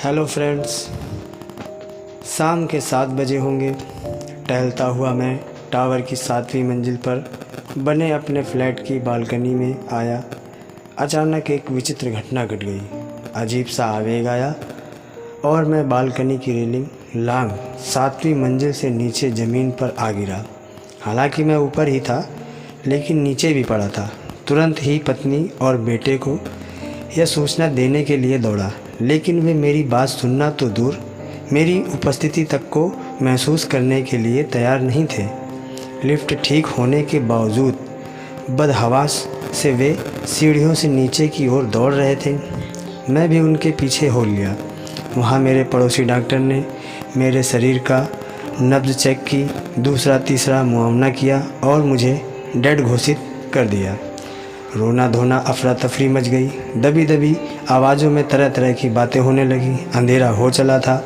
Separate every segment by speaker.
Speaker 1: Hello friends, शाम के 7 बजे होंगे। टहलता हुआ मैं टावर की 7वीं मंजिल पर बने अपने फ्लैट की बालकनी में आया। अचानक एक विचित्र घटना घट गई। अजीब सा आवेग आया और मैं बालकनी की रेलिंग लांघ 7वीं मंजिल से नीचे ज़मीन पर आ गिरा। हालांकि मैं ऊपर ही था, लेकिन नीचे भी पड़ा था। तुरंत ही पत्नी और बेटे को यह सूचना देने के लिए दौड़ा, लेकिन वे मेरी बात सुनना तो दूर, मेरी उपस्थिति तक को महसूस करने के लिए तैयार नहीं थे। लिफ्ट ठीक होने के बावजूद बदहवास से वे सीढ़ियों से नीचे की ओर दौड़ रहे थे। मैं भी उनके पीछे हो लिया। वहाँ मेरे पड़ोसी डॉक्टर ने मेरे शरीर का नब्ज़ चेक की, दूसरा तीसरा मुआयना किया और मुझे डेड घोषित कर दिया। रोना धोना अफरा तफरी मच गई। दबी दबी आवाज़ों में तरह तरह की बातें होने लगी। अंधेरा हो चला था,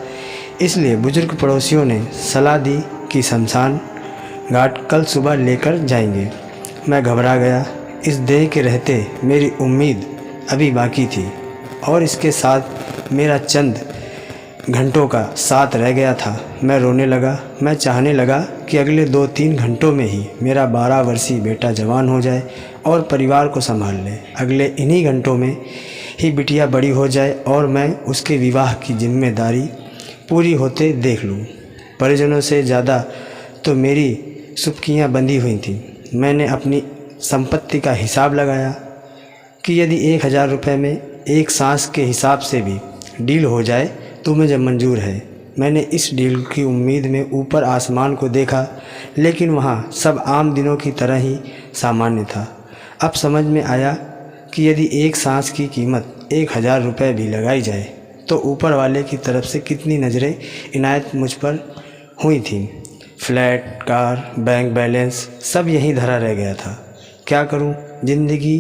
Speaker 1: इसलिए बुजुर्ग पड़ोसियों ने सलाह दी कि शमशान घाट कल सुबह लेकर जाएंगे। मैं घबरा गया। इस देह के रहते मेरी उम्मीद अभी बाकी थी और इसके साथ मेरा चंद घंटों का साथ रह गया था। मैं रोने लगा। मैं चाहने लगा कि अगले 2-3 घंटों में ही मेरा 12 वर्षीय बेटा जवान हो जाए और परिवार को संभाल ले। अगले इन्हीं घंटों में ही बिटिया बड़ी हो जाए और मैं उसके विवाह की जिम्मेदारी पूरी होते देख लूँ। परिजनों से ज़्यादा तो मेरी सुबकियाँ बंधी हुई थीं। मैंने अपनी संपत्ति का हिसाब लगाया कि यदि 1000 रुपये में एक सांस के हिसाब से भी डील हो जाए तो मुझे मंजूर है। मैंने इस डील की उम्मीद में ऊपर आसमान को देखा, लेकिन वहाँ सब आम दिनों की तरह ही सामान्य था। अब समझ में आया कि यदि एक सांस की कीमत 1000 रुपये भी लगाई जाए तो ऊपर वाले की तरफ से कितनी नज़रें इनायत मुझ पर हुई थीं। फ्लैट, कार, बैंक बैलेंस सब यहीं धरा रह गया था। क्या करूं? ज़िंदगी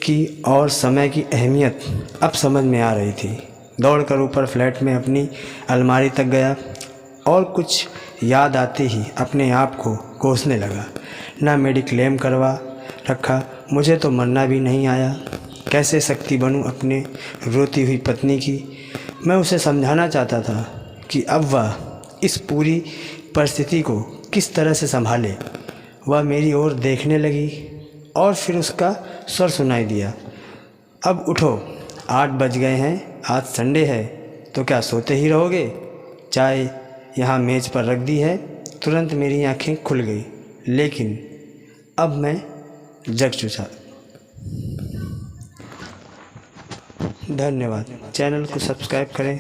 Speaker 1: की और समय की अहमियत अब समझ में आ रही थी। दौड़कर ऊपर फ्लैट में अपनी अलमारी तक गया और कुछ याद आते ही अपने आप को कोसने लगा। ना मेडिक्लेम करवा रखा, मुझे तो मरना भी नहीं आया। कैसे शक्ति बनूं अपने रोती हुई पत्नी की। मैं उसे समझाना चाहता था कि अब वह इस पूरी परिस्थिति को किस तरह से संभाले। वह मेरी ओर देखने लगी और फिर उसका स्वर सुनाई दिया, अब उठो, 8 बज गए हैं, आज संडे है, तो क्या सोते ही रहोगे? चाय यहाँ मेज़ पर रख दी है। तुरंत मेरी आंखें खुल गई, लेकिन अब मैं जग चुका। धन्यवाद। चैनल को सब्सक्राइब करें।